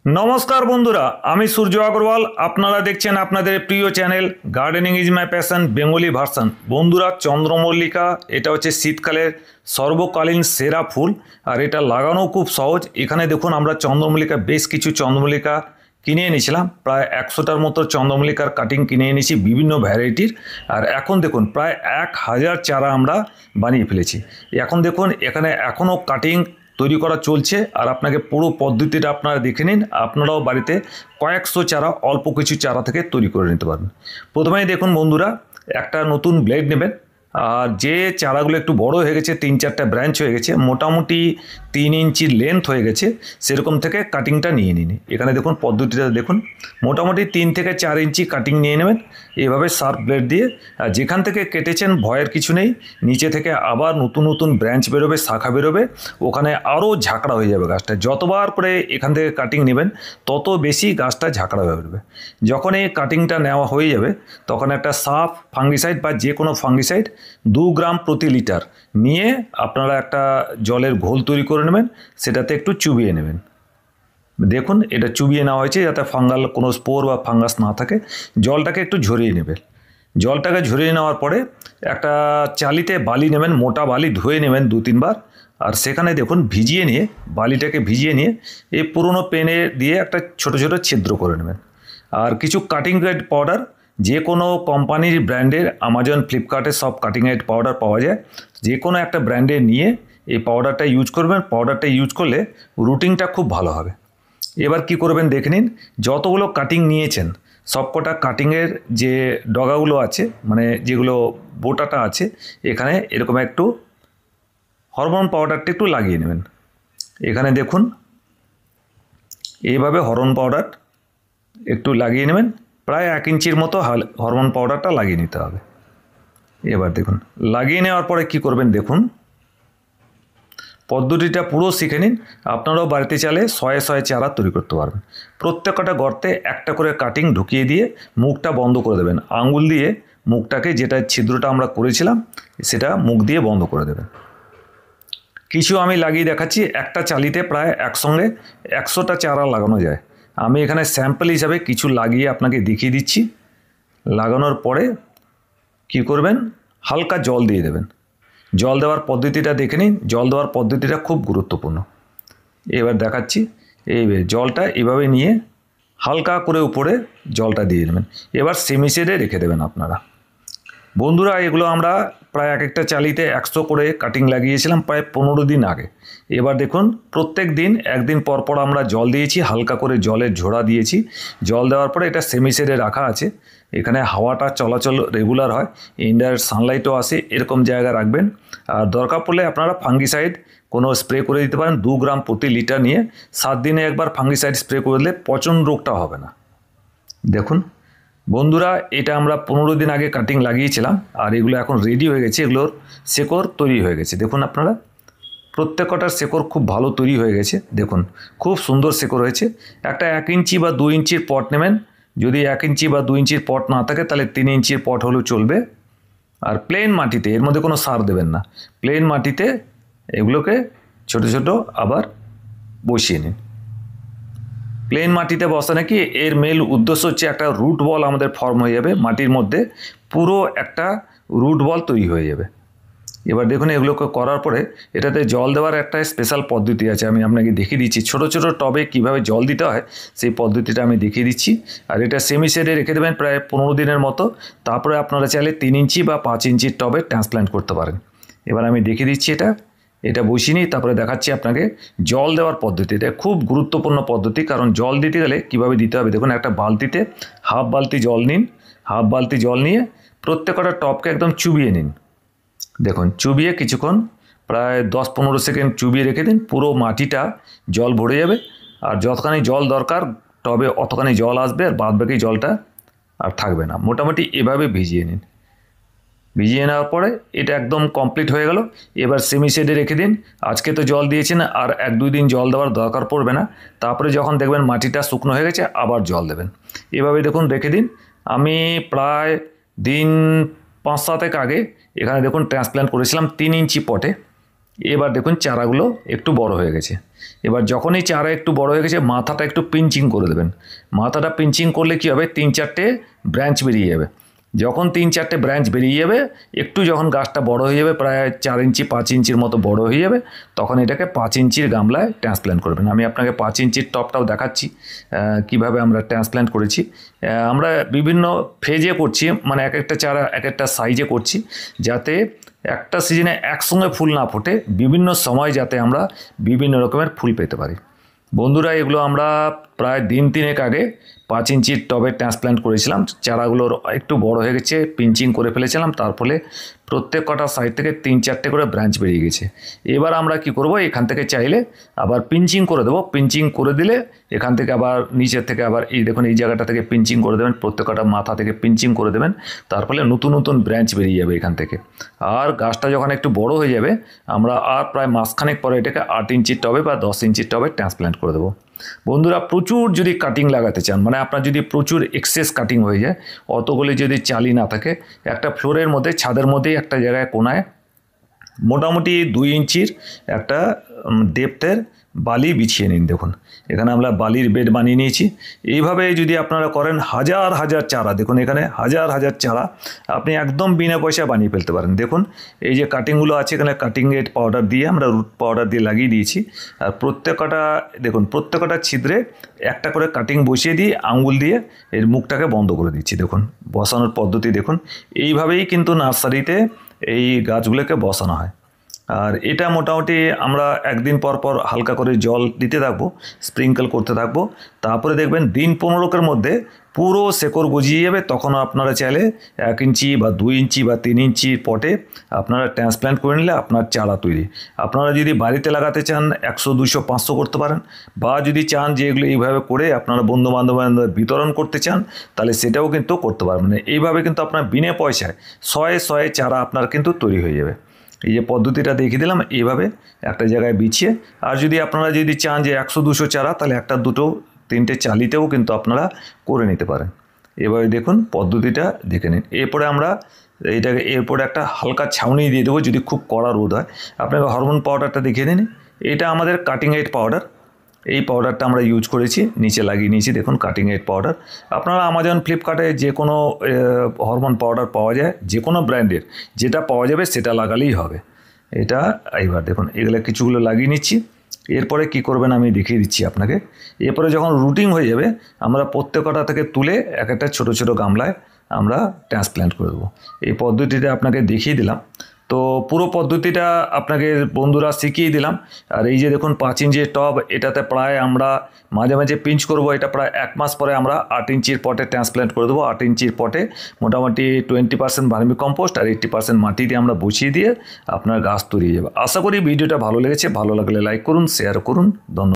নমস্কার বন্ধুরা, আমি সূর্য আগরওয়াল। আপনারা দেখছেন আপনাদের প্রিয় channel gardening is my passion Bengali version. বন্ধুরা, চন্দ্রমল্লিকা এটা হচ্ছে শীতকালের সর্বকালীন সেরা ফুল, আর এটা লাগানো খুব সহজ। এখানে দেখুন, আমরা চন্দ্রমল্লিকা বেশ কিছু চন্দ্রমল্লিকা কিনে এনেছিলাম, প্রায় 100টার মতো চন্দ্রমল্লিকার কাটিং কিনে এনেছি বিভিন্ন ভ্যারাইটির। আর এখন দেখুন, প্রায় 1000 চারা আমরা বানিয়ে ফেলেছি। এখন দেখুন, এখানে এখনও কাটিং তৈরি করা চলছে, আর আপনাকে পুরো পদ্ধতিটা আপনারা দেখে নিন। আপনারাও বাড়িতে কয়েকশো চারা, অল্প কিছু চারা থেকে তৈরি করে নিতে পারবেন। প্রথমেই দেখুন বন্ধুরা, একটা নতুন ব্লেড নেবেন, আর যে চারাগুলো একটু বড় হয়ে গেছে, 3-4টা ব্রাঞ্চ হয়ে গেছে, মোটামুটি 3 ইঞ্চি লেন্থ হয়ে গেছে, সেরকম থেকে কাটিংটা নিয়ে নিন। এখানে দেখুন পদ্ধতিটা দেখুন, মোটামুটি 3 থেকে 4 ইঞ্চি কাটিং নিয়ে নেবেন এভাবে শার্প ব্লেড দিয়ে। আর যেখান থেকে কেটেছেন ভয়ের কিছু নেই, নিচে থেকে আবার নতুন নতুন ব্রাঞ্চ বেরোবে, শাখা বেরোবে, ওখানে আরও ঝাঁকড়া হয়ে যাবে গাছটা। যতবার করে এখান থেকে কাটিং নেবেন তত বেশি গাছটা ঝাঁকড়া হয়ে বেরোবে। যখন এই কাটিংটা নেওয়া হয়ে যাবে, তখন একটা সাফ ফাঙ্গিসাইড বা যে কোনো ফাঙ্গিসাইড 2 গ্রাম প্রতি লিটার নিয়ে আপনারা একটা জলের ঘোল তৈরি করে নেবেন, সেটাতে একটু চুবিয়ে নেবেন। দেখুন, এটা চুবিয়ে নেওয়া হয়েছে যাতে ফাঙ্গাল কোনো স্পোর বা ফাঙ্গাস না থাকে। জলটাকে একটু ঝরিয়ে নেবেন। জলটাকে ঝরিয়ে নেওয়ার পরে একটা চালিতে বালি নেবেন, মোটা বালি ধুয়ে নেবেন 2-3 বার। আর সেখানে দেখুন ভিজিয়ে নিয়ে, বালিটাকে ভিজিয়ে নিয়ে এই পুরনো পেনে দিয়ে একটা ছোট ছোট ছিদ্র করে নেবেন। আর কিছু কাটিং গ্রেড পাউডার, যে কোনো কোম্পানির ব্র্যান্ডের, আমাজন, ফ্লিপকার্টে সব কাটিং গ্রেড পাউডার পাওয়া যায়, যে কোনো একটা ব্র্যান্ডের নিয়ে এই পাউডারটা ইউজ করবেন। পাউডারটা ইউজ করলে রুটিংটা খুব ভালো হবে। এবার কি করবেন দেখে নিন, যতগুলো কাটিং নিয়েছেন সবকটা কাটিংয়ের যে ডগাগুলো আছে, মানে যেগুলো বোটাটা আছে, এখানে এরকম একটু হরমোন পাউডারটা একটু লাগিয়ে নেবেন। এখানে দেখুন, এইভাবে হরমোন পাউডার একটু লাগিয়ে নেবেন, প্রায় 1 ইঞ্চির মতো হরমোন পাউডারটা লাগিয়ে নিতে হবে। এবার দেখুন, লাগিয়ে নেওয়ার পরে কি করবেন দেখুন, পদ্ধতিটা পুরো শিখে নিন। আপনারাও বাড়িতে চাইলে 100 চারা তৈরি করতে পারবেন। প্রত্যেকটা গর্তে একটা করে কাটিং ঢুকিয়ে দিয়ে মুখটা বন্ধ করে দেবেন। আঙুল দিয়ে মুখটাকে, যেটা ছিদ্রটা আমরা করেছিলাম, সেটা মুখ দিয়ে বন্ধ করে দেবেন। কিছু আমি লাগিয়ে দেখাচ্ছি। একটা চালিতে প্রায় একসঙ্গে 100টা চারা লাগানো যায়। আমি এখানে স্যাম্পল হিসাবে কিছু লাগিয়ে আপনাকে দেখিয়ে দিচ্ছি। লাগানোর পরে কি করবেন, হালকা জল দিয়ে দেবেন। জল দেওয়ার পদ্ধতিটা দেখে নিন। জল দেওয়ার পদ্ধতিটা খুব গুরুত্বপূর্ণ। এবার দেখাচ্ছি। এই জলটা এভাবে নিয়ে হালকা করে উপরে জলটা দিয়ে দেবেন। এবার সেমি শেডে রেখে দেবেন আপনারা। বন্ধুরা, এগুলো আমরা প্রায় এক একটা চালিতে 100 করে কাটিং লাগিয়েছিলাম প্রায় 15 দিন আগে। এবার দেখুন, প্রত্যেক দিন একদিন পর পর আমরা জল দিয়েছি, হালকা করে জলের ঝোড়া দিয়েছি। জল দেওয়ার পরে এটা সেমি শেডে রাখা আছে। এখানে হাওয়াটা চলাচল রেগুলার হয়, ইনডাইরেক্ট সানলাইটও আসে, এরকম জায়গায় রাখবেন। আর দরকার পড়লে আপনারা ফাঙ্গিসাইড কোনো স্প্রে করে দিতে পারেন 2 গ্রাম প্রতি লিটার নিয়ে। 7 দিনে একবার ফাঙ্গিসাইড স্প্রে করে দিলে পচন রোগটা হবে না। দেখুন বন্ধুরা, এটা আমরা 15 দিন আগে কাটিং লাগিয়েছিলাম, আর এগুলো এখন রেডি হয়ে গেছে। এগুলোর শেকড় তৈরি হয়ে গেছে। দেখুন আপনারা, প্রত্যেকটার শেকড় খুব ভালো তৈরি হয়ে গেছে। দেখুন, খুব সুন্দর শেকড় হয়েছে। একটা 1 ইঞ্চি বা 2 ইঞ্চির পট নেবেন। যদি 1 ইঞ্চি বা 2 ইঞ্চির পট না থাকে, তাহলে 3 ইঞ্চির পট হলেও চলবে। আর প্লেন মাটিতে, এর মধ্যে কোনো সার দেবেন না, প্লেন মাটিতে এগুলোকে ছোট ছোট আবার বসিয়ে নিন। প্লেন মাটিতে বসানো কি, এর মেল উদ্দেশ্য হচ্ছে একটা রুট বল আমাদের ফর্ম হয়ে যাবে মাটির মধ্যে, পুরো একটা রুট বল তৈরি হয়ে যাবে। এবার দেখুন, এগুলোকে করার পরে এটাতে জল দেওয়ার একটা স্পেশাল পদ্ধতি আছে, আমি আপনাকে দেখিয়ে দিচ্ছি। ছোট ছোট টবে কিভাবে জল দিতে হয় সেই পদ্ধতিটা আমি দেখিয়ে দিচ্ছি। আর এটা সেমি শেডে রেখে দেবেন প্রায় 15 দিনের মতো। তারপরে আপনারা চাইলে 3 ইঞ্চি বা 5 ইঞ্চির টবে ট্রান্সপ্ল্যান্ট করতে পারেন। এবার আমি দেখিয়ে দিচ্ছি এটা বসিয়ে নিই, তারপরে দেখাচ্ছি আপনাকে জল দেওয়ার পদ্ধতি। এটা খুব গুরুত্বপূর্ণ পদ্ধতি, কারণ জল দিতে গেলে কীভাবে দিতে হবে দেখুন। একটা বালতিতে হাফ বালতি জল নিন। হাফ বালতি জল নিয়ে প্রত্যেকটা টবকে একদম চুবিয়ে নিন। দেখুন, চুবিয়ে কিছুক্ষণ প্রায় 10-15 সেকেন্ড চুবিয়ে রেখে দিন। পুরো মাটিটা জল ভরে যাবে, আর যতখানি জল দরকার টবে অতখানি জল আসবে, আর বাদবাকি জলটা আর থাকবে না। মোটামুটি এভাবে ভিজিয়ে নিন। ভিজিয়ে নেওয়ার পরে এটা একদম কমপ্লিট হয়ে গেল। এবার সেমি শেডে রেখে দিন। আজকে তো জল দিয়েছেন, আর 1-2 দিন জল দেওয়ার দরকার পড়বে না। তারপরে যখন দেখবেন মাটিটা শুকনো হয়ে গেছে, আবার জল দেবেন। এভাবে দেখুন রেখে দিন। আমি প্রায় দিন 5-7 আগে এখানে দেখুন ট্রান্সপ্ল্যান্ট করেছিলাম 3 ইঞ্চি পটে। এবার দেখুন চারাগুলো একটু বড় হয়ে গেছে। এবার যখনই চারা একটু বড় হয়ে গেছে মাথাটা একটু পিঞ্চিং করে দেবেন। মাথাটা পিঞ্চিং করলে কী হবে, 3-4টে ব্রাঞ্চ বেরিয়ে যাবে। যখন 3-4টে ব্রাঞ্চ বেরিয়ে যাবে, একটু যখন গাছটা বড় হয়ে যাবে, প্রায় 4 ইঞ্চি 5 ইঞ্চির মতো বড় হয়ে যাবে, তখন এটাকে 5 ইঞ্চির গামলায় ট্রান্সপ্ল্যান্ট করবেন। আমি আপনাকে 5 ইঞ্চির টপটাও দেখাচ্ছি কিভাবে আমরা ট্রান্সপ্ল্যান্ট করেছি। আমরা বিভিন্ন ফেজে করছি, মানে এক একটা চারা এক একটা সাইজে করছি, যাতে একটা সিজনে একসঙ্গে ফুল না ফোটে, বিভিন্ন সময় যাতে আমরা বিভিন্ন রকমের ফুল পেতে পারি। বন্ধুরা, এগুলো আমরা প্রায় দিন 3 আগে 5 ইঞ্চির টবে ট্রান্সপ্ল্যান্ট করেছিলাম। চারাগুলোর একটু বড় হয়ে গেছে, পিঞ্চিং করে ফেলেছিলাম, তার ফলে প্রত্যেক কটা সাইড থেকে 3-4টে করে ব্রাঞ্চ বেরিয়ে গেছে। এবার আমরা কি করব, এখান থেকে চাইলে আবার পিঞ্চিং করে দেবো। পিঞ্চিং করে দিলে এখান থেকে আবার নিচের থেকে আবার এই দেখুন এই জায়গাটা থেকে পিঞ্চিং করে দেবেন, প্রত্যেক কটা মাথা থেকে পিঞ্চিং করে দেবেন, তার ফলে নতুন নতুন ব্রাঞ্চ বেরিয়ে যাবে এখান থেকে। আর গাছটা যখন একটু বড় হয়ে যাবে, আমরা আর প্রায় মাসখানেক পরে এটাকে 8 ইঞ্চির টবে বা 10 ইঞ্চির টবে ট্রান্সপ্ল্যান্ট করে দেবো। বন্ধুরা, প্রচুর যদি কাটিং লাগাতে চান, মানে আপনার যদি প্রচুর এক্সেস কাটিং হয়ে যায়, অতগুলি যদি চালি না থাকে, একটা ফ্লোরের মধ্যে ছাদের মধ্যেই একটা জায়গায় কোনায় মোটামুটি 2 ইঞ্চির একটা ডেপথের বালি বিছিয়ে নিন। দেখুন এখানে আমরা বালির বেড বানিয়ে নিয়েছি। এইভাবে যদি আপনারা করেন, হাজার হাজার চারা, দেখুন এখানে হাজার হাজার চারা আপনি একদম বিনা পয়সা বানিয়ে ফেলতে পারেন। দেখুন এই যে কাটিংগুলো আছে, এখানে কাটিং রেট পাউডার দিয়ে আমরা রুট পাউডার দিয়ে লাগিয়ে দিয়েছি। আর প্রত্যেকটা ছিদ্রে একটা করে কাটিং বসিয়ে দিয়ে আঙুল দিয়ে এর মুখটাকে বন্ধ করে দিচ্ছি। দেখুন বসানোর পদ্ধতি দেখুন, এইভাবেই কিন্তু নার্সারিতে এই গাছগুলোকে বসানো হয়। আর এটা মোটামুটি আমরা একদিন পর পর হালকা করে জল দিতে থাকবো, স্প্রিঙ্কল করতে থাকবো। তারপরে দেখবেন দিন 15 মধ্যে পুরো শেকড় গজিয়ে যাবে। তখন আপনারা চাইলে 1 ইঞ্চি বা 2 ইঞ্চি বা 3 ইঞ্চি পটে আপনারা ট্রান্সপ্ল্যান্ট করে নিলে আপনার চারা তৈরি। আপনারা যদি বাড়িতে লাগাতে চান 100, 200, 500 করতে পারেন, বা যদি চান যে এগুলো এইভাবে করে আপনারা বন্ধুবান্ধবের বিতরণ করতে চান, তাহলে সেটাও কিন্তু করতে পারবেন। এইভাবে কিন্তু আপনার বিনা পয়সায় 100 চারা আপনার কিন্তু তৈরি হয়ে যাবে। এই যে পদ্ধতিটা দেখিয়ে দিলাম, এইভাবে একটা জায়গায় বিছিয়ে। আর যদি আপনারা যদি চান যে 100, 200 চারা, তাহলে 1, 2, 3টে চালিতেও কিন্তু আপনারা করে নিতে পারেন। এবারে দেখুন পদ্ধতিটা দেখে নিন। এরপরে আমরা এরপরে একটা হালকা ছাউনি দিয়ে দেবো যদি খুব কড়া রোদ হয়। আপনাকে হরমোন পাউডারটা দেখিয়ে দিন। এটা আমাদের কাটিং এইড পাউডার। এই পাউডারটা আমরা ইউজ করেছি, নিচে লাগিয়ে নিয়েছি। দেখুন কাটিং এইড পাউডার। আপনারা আমাজন, ফ্লিপকার্টে যে কোনো হরমোন পাউডার পাওয়া যায়, যে কোনো ব্র্যান্ডের যেটা পাওয়া যাবে সেটা লাগালেই হবে। এটা এইবার দেখুন এগুলো কিছুগুলো লাগিয়ে নিচ্ছি। এরপরে কি করবেন আমি দেখিয়ে দিচ্ছি আপনাকে। এরপরে যখন রুটিং হয়ে যাবে, আমরা প্রত্যেকটা থেকে তুলে এক একটা ছোটো ছোটো গামলায় আমরা ট্রান্সপ্ল্যান্ট করে দেবো। এই পদ্ধতিটা আপনাকে দেখিয়ে দিলাম। তো পুরো পদ্ধতিটা আপনাকে বন্ধুরা শিখিয়ে দিলাম। আর এই যে দেখুন 5 ইঞ্চির টব, এটাতে প্রায় আমরা মাঝে মাঝে পিঞ্চ করব। এটা প্রায় 1 মাস পরে আমরা 8 ইঞ্চির পটে ট্রান্সপ্ল্যান্ট করে দেবো। 8 ইঞ্চির পটে মোটামুটি 20% ভার্মি কম্পোস্ট আর 80% মাটি দিয়ে আমরা বসিয়ে দিয়ে আপনার গাছ তৈরি হয়ে যাবে। আশা করি ভিডিওটা ভালো লেগেছে। ভালো লাগলে লাইক করুন, শেয়ার করুন। ধন্যবাদ।